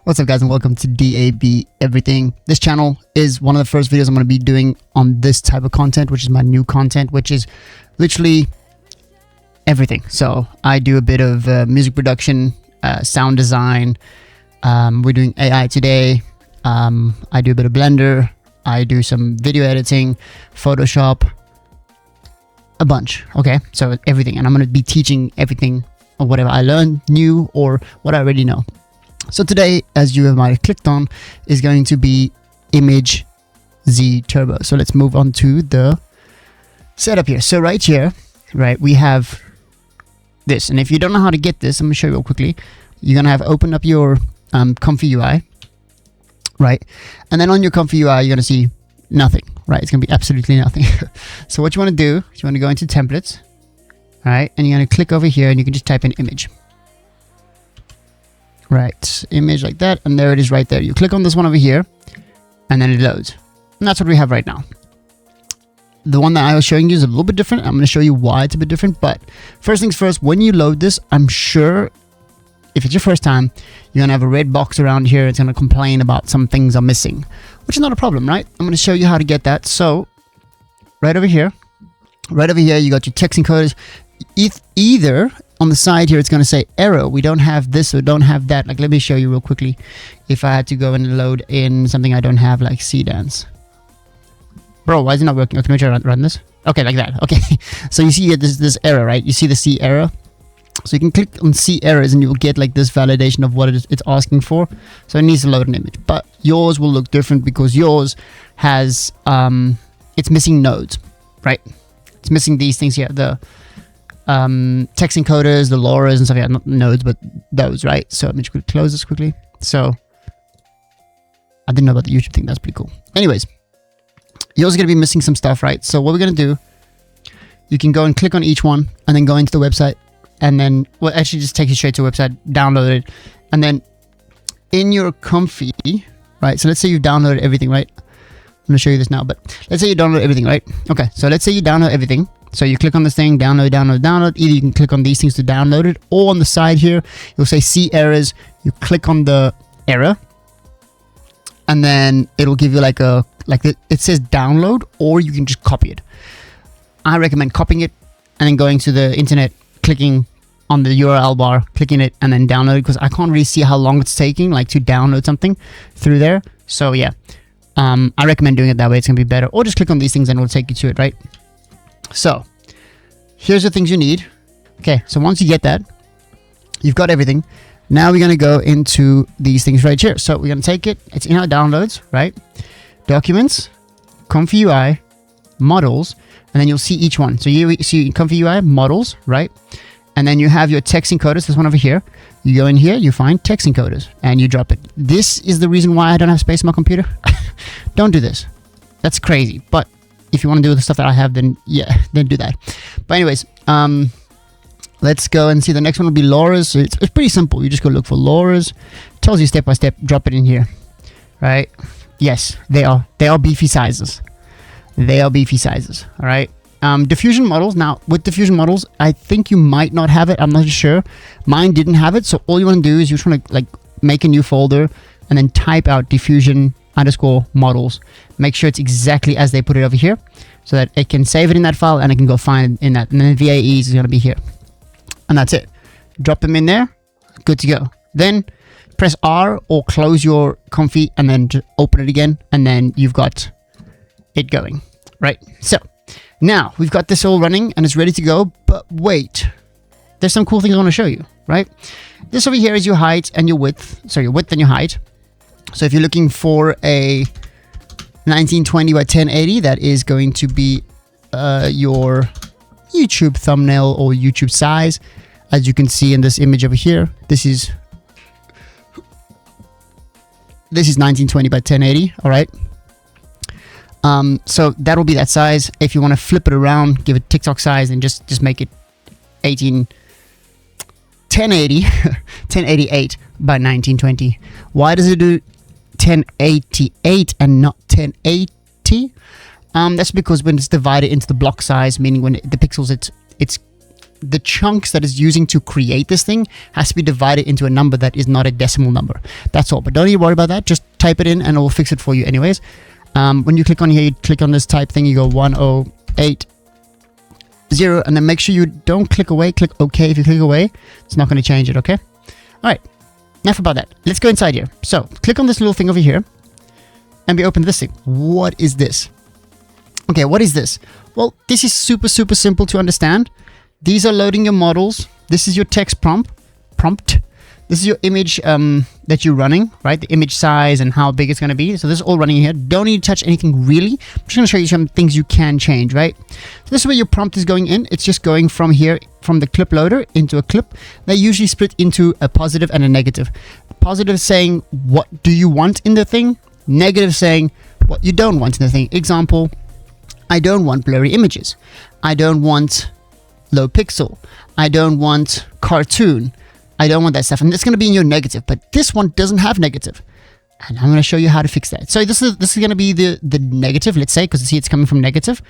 What's up guys, and welcome to DAB Everything. This channel is one of the first videos I'm going to be doing on this type of content, which is my new content, which is literally everything. So I do a bit of music production, sound design. We're doing AI today. I do a bit of Blender. I do some video editing, Photoshop, a bunch. Okay, so everything. And I'm going to be teaching everything or whatever I learned new or what I already know. So today, as you might have clicked on, is going to be Image Z Turbo. So let's move on to the setup here. So right here, right, we have this. And if you don't know how to get this, I'm going to show you real quickly. You're going to have open up your ComfyUI, right? And then on your ComfyUI, you're going to see nothing, right? It's going to be absolutely nothing. So what you want to do is you want to go into templates, all right? And you're going to click over here and you can just type in image. Right, image like that, and there it is right there. You click on this one over here and then it loads, and that's what we have right now. The one that I was showing you is a little bit different. I'm going to show you why it's a bit different, but first things first, when you load this, I'm sure if it's your first time, you're going to have a red box around here. It's going to complain about some things are missing, which is not a problem, right? I'm going to show you how to get that. So right over here, you got your text encoders. Either on the side here, it's going to say error. We don't have this or don't have that. Like, let me show you real quickly. If I had to go and load in something I don't have, like C dance. Bro, why is it not working? Okay, let me try to run this. Okay, like that. Okay. So you see this error, right? You see the C error. So you can click on C errors and you'll get like this validation of what it's asking for. So it needs to load an image. But yours will look different because yours has, it's missing nodes, right? It's missing these things here. The text encoders, the Loras and stuff, yeah, not nodes, but those, right? So let me just close this quickly. So I didn't know about the YouTube thing. That's pretty cool. Anyways, you're also going to be missing some stuff, right? So what we're going to do, you can go and click on each one and then go into the website and then, well, actually just take you straight to a website, download it. And then in your Comfy, right? So let's say you've downloaded everything, right? I'm going to show you this now, but let's say you download everything, right? Okay, so let's say you download everything. So you click on this thing, download. Either you can click on these things to download it, or on the side here, you'll say see errors. You click on the error, and then it'll give you like it says download, or you can just copy it. I recommend copying it and then going to the internet, clicking on the URL bar, clicking it, and then download it, because I can't really see how long it's taking like to download something through there. So yeah, I recommend doing it that way. It's gonna be better. Or just click on these things and it'll take you to it, right? So here's the things you need. Okay, so once you get that, you've got everything. Now we're going to go into these things right here. So we're going to take it. It's in our downloads, right? Documents, ComfyUI, models, and then you'll see each one. So you see ComfyUI, models, right? And then you have your text encoders. This one over here. You go in here, you find text encoders, and you drop it. This is the reason why I don't have space on my computer. Don't do this. That's crazy. But if you want to do the stuff that I have, then yeah, then do that. But anyways, let's go and see. The next one will be Loras. So it's pretty simple. You just go look for Loras. It tells you step by step. Drop it in here, right? Yes, they are beefy sizes. They are beefy sizes. All right. Diffusion models. Now with diffusion models, I think you might not have it. I'm not sure. Mine didn't have it. So all you want to do is you just want to like make a new folder and then type out diffusion _models. Make sure it's exactly as they put it over here, so that it can save it in that file and it can go find it in that. And then VAEs is going to be here, and that's it. Drop them in there, good to go. Then press R or close your Comfy and then just open it again, and then you've got it going, right? So now we've got this all running and it's ready to go. But wait, there's some cool things I want to show you, right? This over here is your height and your width. So your width and your height. So if you're looking for a 1920 by 1080, that is going to be your YouTube thumbnail or YouTube size. As you can see in this image over here, this is 1920 by 1080. All right. So that will be that size. If you want to flip it around, give it TikTok size, and just make it 1088 by 1920. Why does it do 1088 and not 1080? That's because when it's divided into the block size, meaning when the pixels, it's the chunks that is using to create this thing has to be divided into a number that is not a decimal number. That's all. But don't even worry about that. Just type it in and it will fix it for you anyways. When you click on here, you click on this type thing, you go 1080, and then make sure you don't click away, click OK. If you click away, it's not going to change it, okay? All right, enough about that. Let's go inside here. So click on this little thing over here, and we open this thing. What is this? Okay, what is this? Well, this is super simple to understand. These are loading your models. This is your text prompt. This is your image that you're running, right? The image size and how big it's going to be. So this is all running here. Don't need to touch anything really. I'm just going to show you some things you can change, right? So this is where your prompt is going in. It's just going from here, from the clip loader into a clip. They usually split into a positive and a negative. Positive saying, what do you want in the thing? Negative saying, what you don't want in the thing. Example, I don't want blurry images. I don't want low pixel. I don't want cartoon. I don't want that stuff. And that's going to be in your negative, but this one doesn't have negative. And I'm going to show you how to fix that. So this is going to be the negative, let's say, because you see it's coming from negative.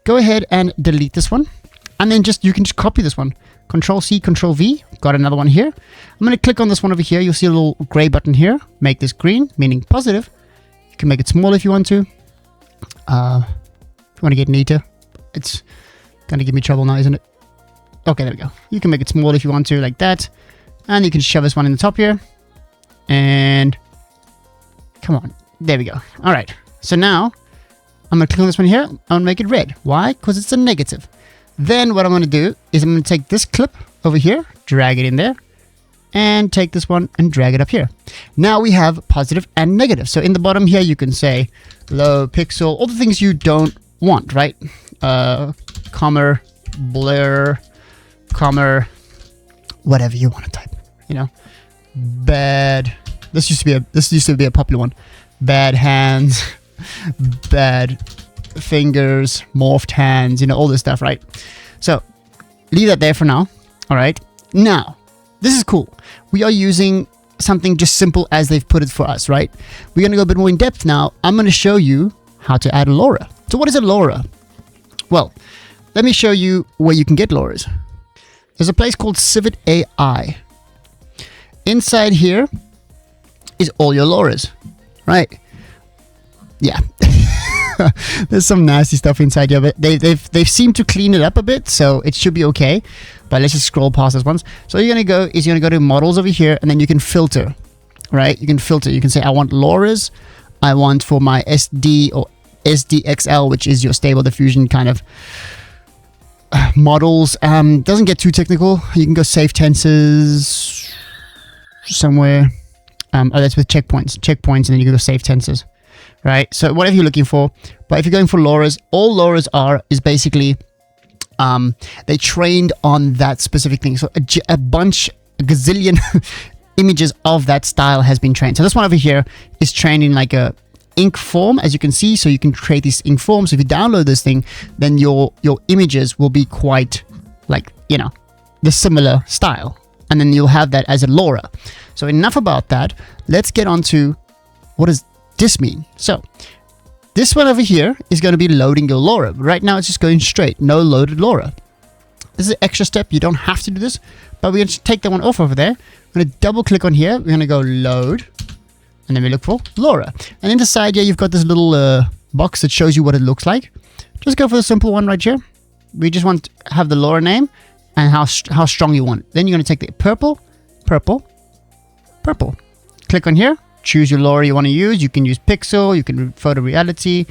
Go ahead and delete this one. And then you can just copy this one. Control C, Control V. Got another one here. I'm going to click on this one over here. You'll see a little gray button here. Make this green, meaning positive. You can make it small if you want to. If you want to get neater. It's going to give me trouble now, isn't it? Okay, there we go. You can make it small if you want to, like that. And you can shove this one in the top here. And come on. There we go. All right. So now I'm going to click on this one here. I'm going to make it red. Why? Because it's a negative. Then what I'm going to do is I'm going to take this clip over here, drag it in there, and take this one and drag it up here. Now we have positive and negative. So in the bottom here, you can say low pixel, all the things you don't want, right? Comma, blur, comma, whatever you want to type, you know. Bad. This used to be a popular one. Bad hands, bad fingers, morphed hands, you know, all this stuff, right? So leave that there for now. All right. Now, this is cool. We are using something just simple as they've put it for us, right? We're going to go a bit more in depth now. I'm going to show you how to add a Lora. So what is a Lora? Well, let me show you where you can get Loras. There's a place called Civet AI. Inside here is all your Loras, right? Yeah. There's some nasty stuff inside here, but they've seemed to clean it up a bit, so it should be okay. But let's just scroll past this once. So you're gonna go to models over here, and then you can filter, right? You can filter. You can say I want Loras. I want for my SD or SDXL, which is your stable diffusion kind of models. Doesn't get too technical. You can go save tensors somewhere. Oh, that's with checkpoints, and then you can go save tensors, right? So whatever you're looking for. But if you're going for Loras, all Loras is basically they trained on that specific thing. So a gazillion images of that style has been trained. So this one over here is trained in like a ink form, as you can see. So you can create these ink forms. So if you download this thing, then your images will be quite like, you know, the similar style. And then you'll have that as a Lora. So enough about that. Let's get on to what does this mean. So this one over here is going to be loading your Lora. Right now it's just going straight, no loaded Lora. This is an extra step. You don't have to do this, but we're going to take that one off over there. I'm going to double click on here. We're going to go load, and then we look for Lora. And in the side here, you've got this little box that shows you what it looks like. Just go for the simple one right here. We just want to have the Lora name and how strong you want it. Then you're going to take the purple. Click on here. Choose your Lora you want to use. You can use pixel. You can photo reality.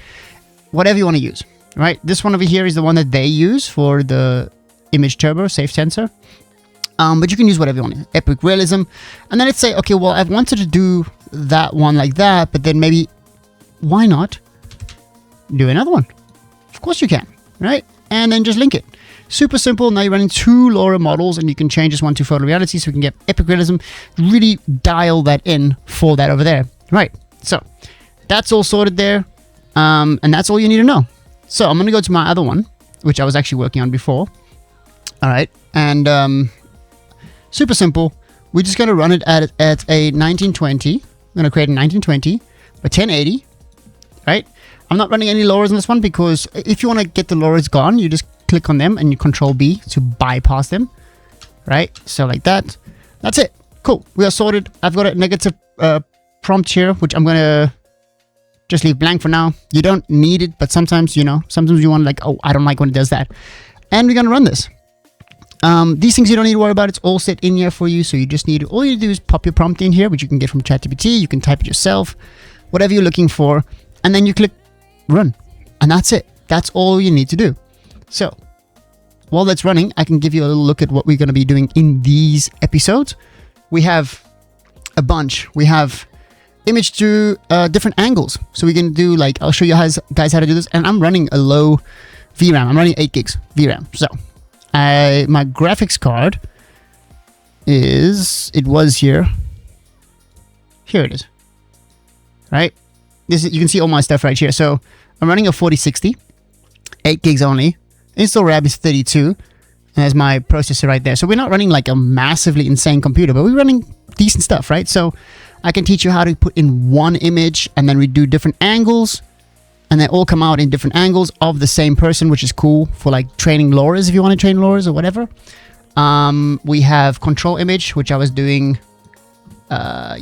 Whatever you want to use. Right? This one over here is the one that they use for the image turbo, safe tensor. But you can use whatever you want. Epic realism. And then let's say, okay, well, I've wanted to do that one like that, but then maybe, why not do another one? Of course you can, right? And then just link it. Super simple. Now you're running 2 Lora models, and you can change this one to photo reality, so we can get epic realism. Really dial that in for that over there. Right. So that's all sorted there. And that's all you need to know. So I'm going to go to my other one, which I was actually working on before. All right. And super simple. We're just going to run it at a 1920. I'm going to create a 1920 by 1080. Right. I'm not running any Loras in this one because if you want to get the Loras gone, you just click on them and you control B to bypass them, right? So like that. That's it. Cool. We are sorted. I've got a negative prompt here, which I'm going to just leave blank for now. You don't need it, but sometimes, you know, sometimes you want like, oh, I don't like when it does that. And we're going to run this. These things you don't need to worry about. It's all set in here for you. So you just need to, all you do is pop your prompt in here, which you can get from ChatGPT. You can type it yourself, whatever you're looking for. And then you click run. And that's it. That's all you need to do. So while that's running, I can give you a little look at what we're going to be doing in these episodes. We have a bunch. We have image to different angles. So we can do like, I'll show you guys how to do this. And I'm running a low VRAM. I'm running 8 gigs VRAM. So my graphics card it was here. Here it is. Right? You can see all my stuff right here. So I'm running a 4060, 8 gigs only. Install RAM is 32. And there's my processor right there. So we're not running like a massively insane computer, but we're running decent stuff, right? So I can teach you how to put in one image and then we do different angles and they all come out in different angles of the same person, which is cool for like training Loras if you want to train Loras or whatever. We have control image, which I was doing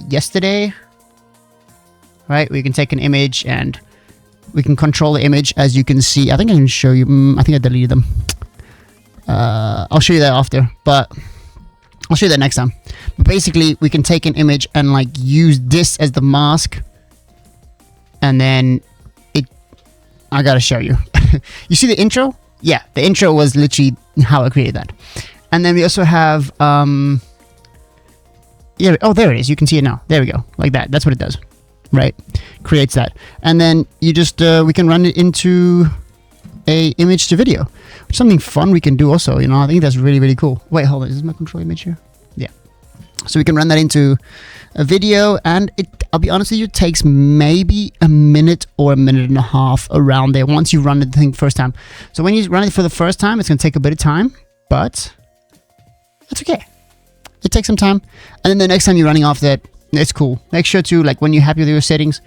yesterday, right? We can take an image and we can control the image, as you can see. I think I can show you. I think I deleted them. I'll show you that after, but I'll show you that next time. But basically, we can take an image and like use this as the mask, and then I gotta show you. You see the intro? Yeah, the intro was literally how I created that. And then we also have yeah. Oh, there it is. You can see it now. There we go. Like that. That's what it does. Right? Creates that. And then you just we can run it into a image to video. Something fun we can do also, you know. I think that's really, really cool. Wait, hold on. Is this my control image here? Yeah. So we can run that into a video, and I'll be honest with you, it takes maybe a minute or a minute and a half around there once you run the thing first time. So when you run it for the first time, it's going to take a bit of time, but that's okay. It takes some time. And then the next time you're running off that, it's cool. Make sure to, like, when you're happy with your settings,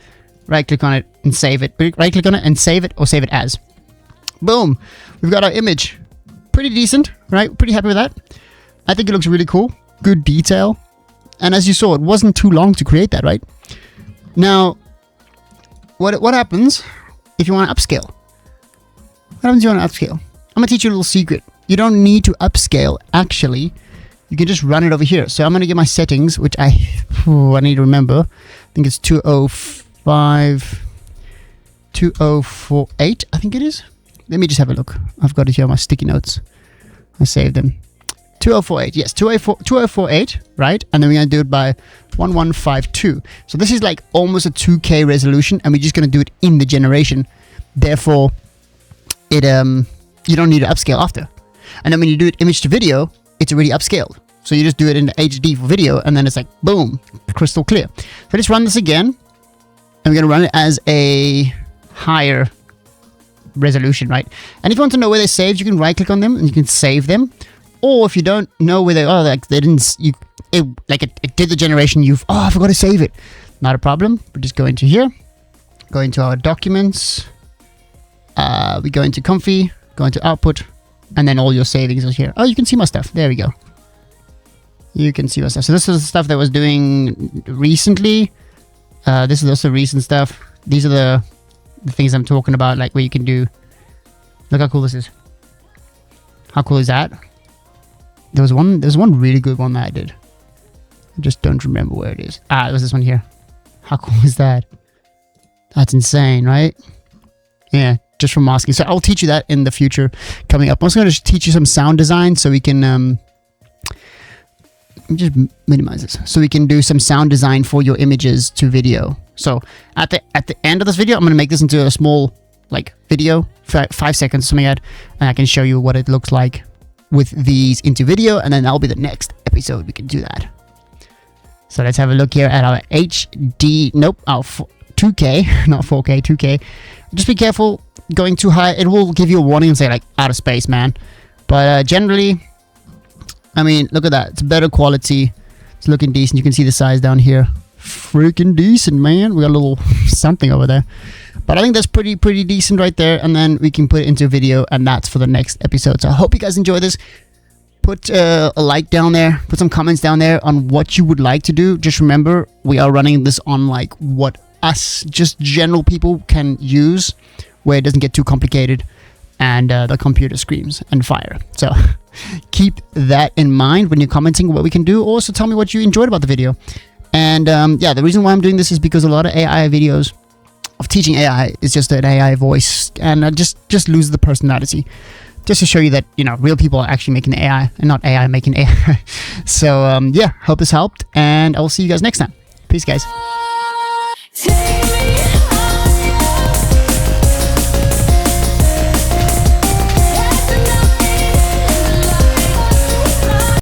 right click on it and save it. Right click on it and save it, or save it as. Boom. We've got our image. Pretty decent, right? Pretty happy with that. I think it looks really cool. Good detail. And as you saw, it wasn't too long to create that, right? Now, what happens if you want to upscale? What happens if you want to upscale? I'm going to teach you a little secret. You don't need to upscale, actually. You can just run it over here. So I'm going to get my settings, which I need to remember. I think it's 2048, I think it is. Let me just have a look. I've got it here on my sticky notes. I saved them. 2048, yes, 2048, right? And then we're going to do it by 1152. So this is like almost a 2K resolution, and we're just going to do it in the generation. Therefore, you don't need to upscale after. And then when you do it image to video, it's already upscaled. So you just do it in the HD for video, and then it's like, boom, crystal clear. So let's run this again. And we're going to run it as a higher resolution, right? And if you want to know where they're saved, you can right click on them and you can save them. Or if you don't know where they are, like they didn't, it did the generation, I forgot to save it. Not a problem. We just go into here, go into our documents, we go into Comfy, go into output, and then all your savings are here. Oh, you can see my stuff. There we go. You can see my stuff. So this is the stuff that I was doing recently. This is also recent stuff. These are the things I'm talking about, like where you can do. Look how cool this is. How cool is that? There's one really good one that I did. I just don't remember where it is. It was this one here. How cool is that? That's insane, right? Yeah, just from masking. So I'll teach you that in the future coming up. I'm also going to teach you some sound design so we can just minimize this. So we can do some sound design for your images to video. So at the end of this video, I'm going to make this into a small like video, 5 seconds, something like that, and I can show you what it looks like with these into video, and then that'll be the next episode we can do that. So let's have a look here at our HD, our 2K, not 4K, 2K. Just be careful going too high. It will give you a warning and say like out of space, man. But generally, I mean, look at that. It's better quality. It's looking decent. You can see the size down here. Freaking decent, man. We got a little something over there. But I think that's pretty decent right there. And then we can put it into a video, and that's for the next episode. So I hope you guys enjoy this. Put a like down there, put some comments down there on what you would like to do. Just remember, we are running this on like what us just general people can use, where it doesn't get too complicated and the computer screams and fire. So keep that in mind when you're commenting what we can do. Also tell me what you enjoyed about the video. And yeah, the reason why I'm doing this is because a lot of AI videos of teaching AI is just an AI voice, and I just lose the personality. Just to show you that, you know, real people are actually making AI and not AI making AI. So yeah, hope this helped, and I will see you guys next time. Peace, guys.